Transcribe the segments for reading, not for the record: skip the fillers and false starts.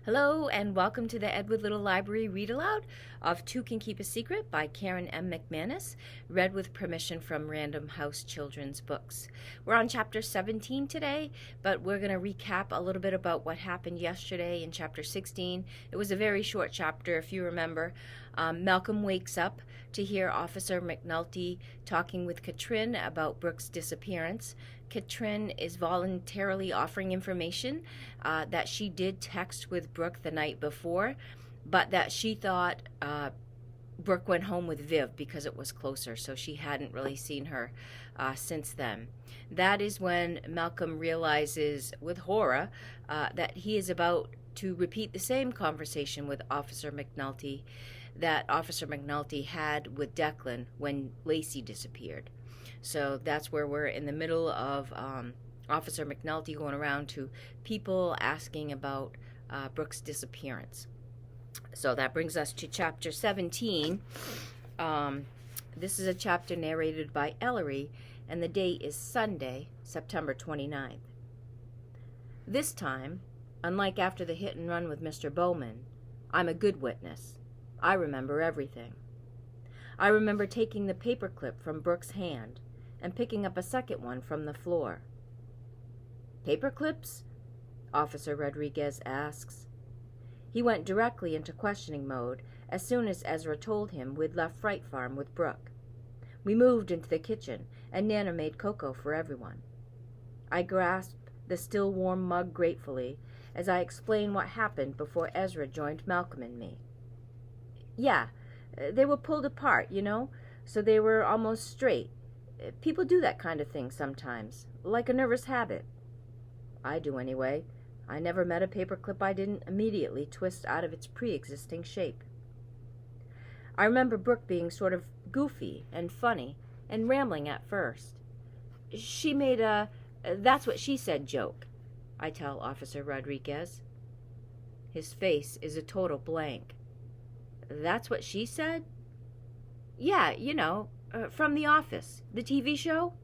Hello, and welcome to the Edward Little Library Read Aloud of Two Can Keep a Secret by Karen M. McManus, read with permission from Random House Children's Books. We're on chapter 17 today, but we're going to recap a little bit about what happened yesterday in chapter 16. It was a very short chapter, if you remember. Malcolm wakes up to hear Officer McNulty talking with Katrin about Brooke's disappearance. Katrin is voluntarily offering information that she did text with Brooke the night before, but that she thought Brooke went home with Viv because it was closer, so she hadn't really seen her since then. That is when Malcolm realizes with horror that he is about to repeat the same conversation with Officer McNulty that Officer McNulty had with Declan when Lacey disappeared. So that's where we're in the middle of Officer McNulty going around to people asking about Brooke's disappearance. So that brings us to chapter 17. This is a chapter narrated by Ellery, and the date is Sunday, September 29th. This time, unlike after the hit and run with Mr. Bowman, I'm a good witness. I remember everything. I remember taking the paperclip from Brooke's hand and picking up a second one from the floor. Paperclips? Officer Rodriguez asks. He went directly into questioning mode as soon as Ezra told him we'd left Fright Farm with Brooke. We moved into the kitchen, and Nana made cocoa for everyone. I grasped the still warm mug gratefully as I explained what happened before Ezra joined Malcolm and me. Yeah, they were pulled apart, so they were almost straight. People do that kind of thing sometimes, like a nervous habit. I do anyway. I never met a paperclip I didn't immediately twist out of its pre-existing shape. I remember Brooke being sort of goofy and funny and rambling at first. She made a "that's what she said" joke, I tell Officer Rodriguez. His face is a total blank. That's what she said? Yeah, from The Office, the TV show.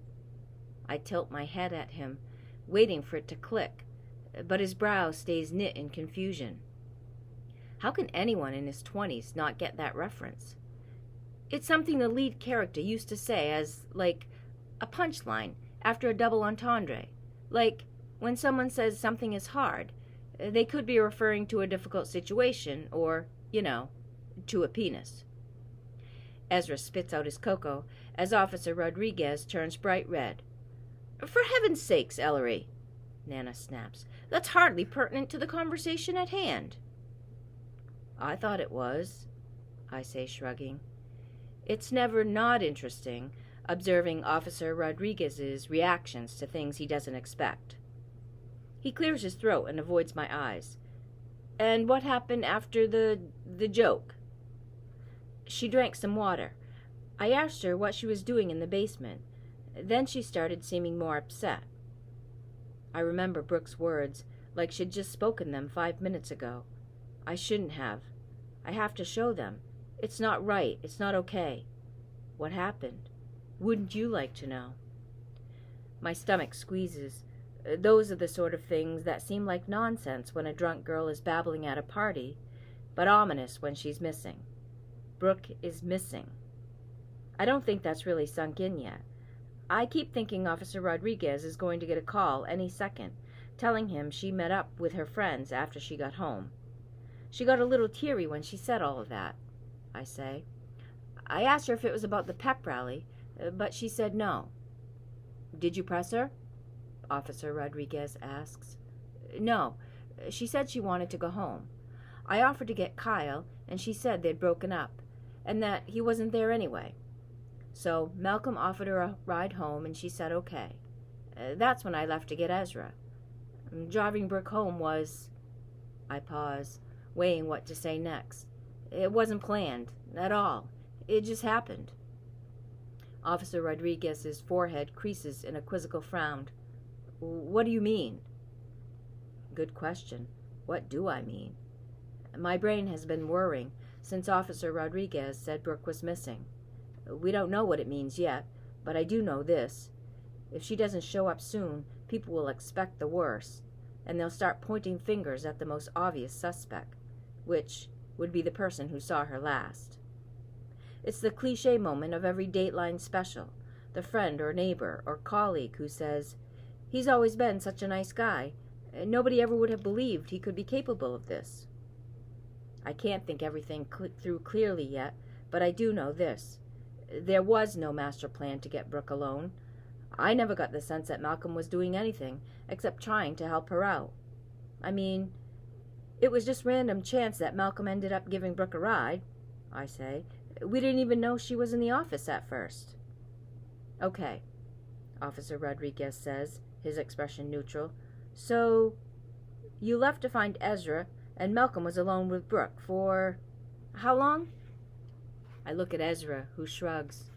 I tilt my head at him, waiting for it to click, but his brow stays knit in confusion. How can anyone in his 20s not get that reference? It's something the lead character used to say as, like, a punchline after a double entendre. Like, when someone says something is hard, they could be referring to a difficult situation or, to a penis. Ezra spits out his cocoa as Officer Rodriguez turns bright red. For heaven's sakes, Ellery, Nana snaps. That's hardly pertinent to the conversation at hand. I thought it was, I say, shrugging. It's never not interesting observing Officer Rodriguez's reactions to things he doesn't expect. He clears his throat and avoids my eyes. And what happened after the joke? She drank some water. I asked her what she was doing in the basement. Then she started seeming more upset. I remember Brooke's words, like she'd just spoken them 5 minutes ago. I shouldn't have. I have to show them. It's not right. It's not okay. What happened? Wouldn't you like to know? My stomach squeezes. Those are the sort of things that seem like nonsense when a drunk girl is babbling at a party, but ominous when she's missing. Brooke is missing. I don't think that's really sunk in yet. I keep thinking Officer Rodriguez is going to get a call any second, telling him she met up with her friends after she got home. She got a little teary when she said all of that, I say. I asked her if it was about the pep rally, but she said no. Did you press her? Officer Rodriguez asks. No, she said she wanted to go home. I offered to get Kyle, and she said they'd broken up, and that he wasn't there anyway. So Malcolm offered her a ride home, and she said okay. That's when I left to get Ezra. Driving Brooke home was... I pause, weighing what to say next. It wasn't planned, at all. It just happened. Officer Rodriguez's forehead creases in a quizzical frown. What do you mean? Good question. What do I mean? My brain has been whirring since Officer Rodriguez said Brooke was missing. We don't know what it means yet, but I do know this. If she doesn't show up soon, people will expect the worst. and they'll start pointing fingers at the most obvious suspect, which would be the person who saw her last. It's the cliché moment of every Dateline special, the friend or neighbor or colleague who says, "He's always been such a nice guy. Nobody ever would have believed he could be capable of this." I can't think everything through clearly yet, but I do know this. There was no master plan to get Brooke alone. I never got the sense that Malcolm was doing anything except trying to help her out. I mean, it was just random chance that Malcolm ended up giving Brooke a ride, I say. We didn't even know she was in the office at first. "Okay," Officer Rodriguez says, his expression neutral. "So, you left to find Ezra, and Malcolm was alone with Brooke for how long?" I look at Ezra, who shrugs.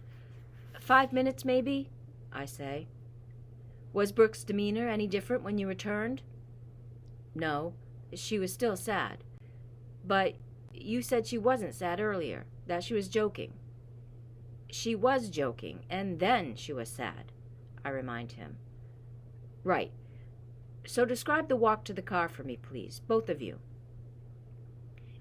5 minutes, maybe, I say. "Was Brooke's demeanor any different when you returned?" "No, she was still sad. But you said she wasn't sad earlier, that she was joking." "She was joking, and then she was sad," I remind him. "Right. So describe the walk to the car for me, please, both of you."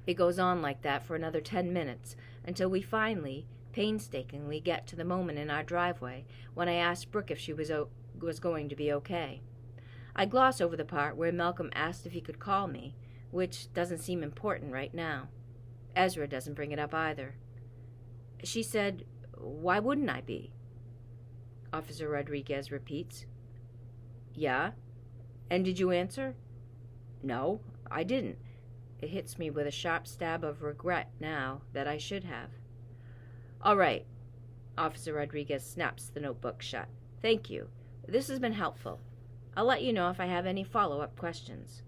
It goes on like that for another 10 minutes, until we finally, painstakingly get to the moment in our driveway when I asked Brooke if she was going to be okay. I gloss over the part where Malcolm asked if he could call me, which doesn't seem important right now. Ezra doesn't bring it up either. She said, "Why wouldn't I be?" Officer Rodriguez repeats. "Yeah? And did you answer?" "No, I didn't." It hits me with a sharp stab of regret now that I should have. "All right." Officer Rodriguez snaps the notebook shut. "Thank you. This has been helpful. I'll let you know if I have any follow-up questions."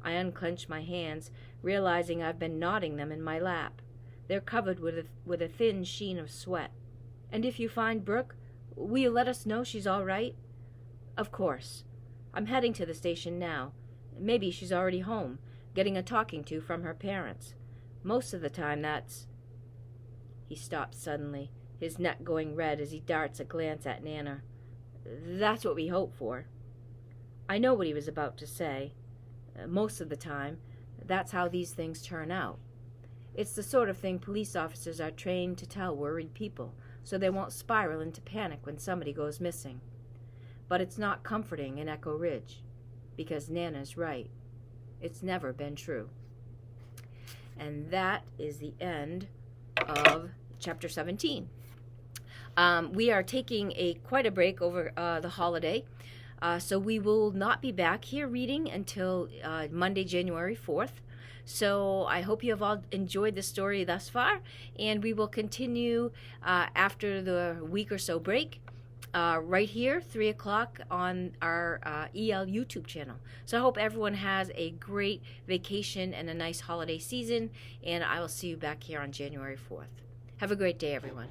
I unclench my hands, realizing I've been knotting them in my lap. They're covered with a thin sheen of sweat. "And if you find Brooke, will you let us know she's all right?" "Of course. I'm heading to the station now. Maybe she's already home, getting a talking to from her parents. Most of the time that's—" He stops suddenly, his neck going red as he darts a glance at Nana. "That's what we hope for." I know what he was about to say. Most of the time, that's how these things turn out. It's the sort of thing police officers are trained to tell worried people, so they won't spiral into panic when somebody goes missing. But it's not comforting in Echo Ridge, because Nana's right. It's never been true. And that is the end of Chapter 17. We are taking quite a break over the holiday, so we will not be back here reading until Monday, January 4th. So I hope you have all enjoyed the story thus far, and we will continue after the week or so break. Right here, 3 o'clock on our EL YouTube channel. So I hope everyone has a great vacation and a nice holiday season, and I will see you back here on January 4th. Have a great day, everyone.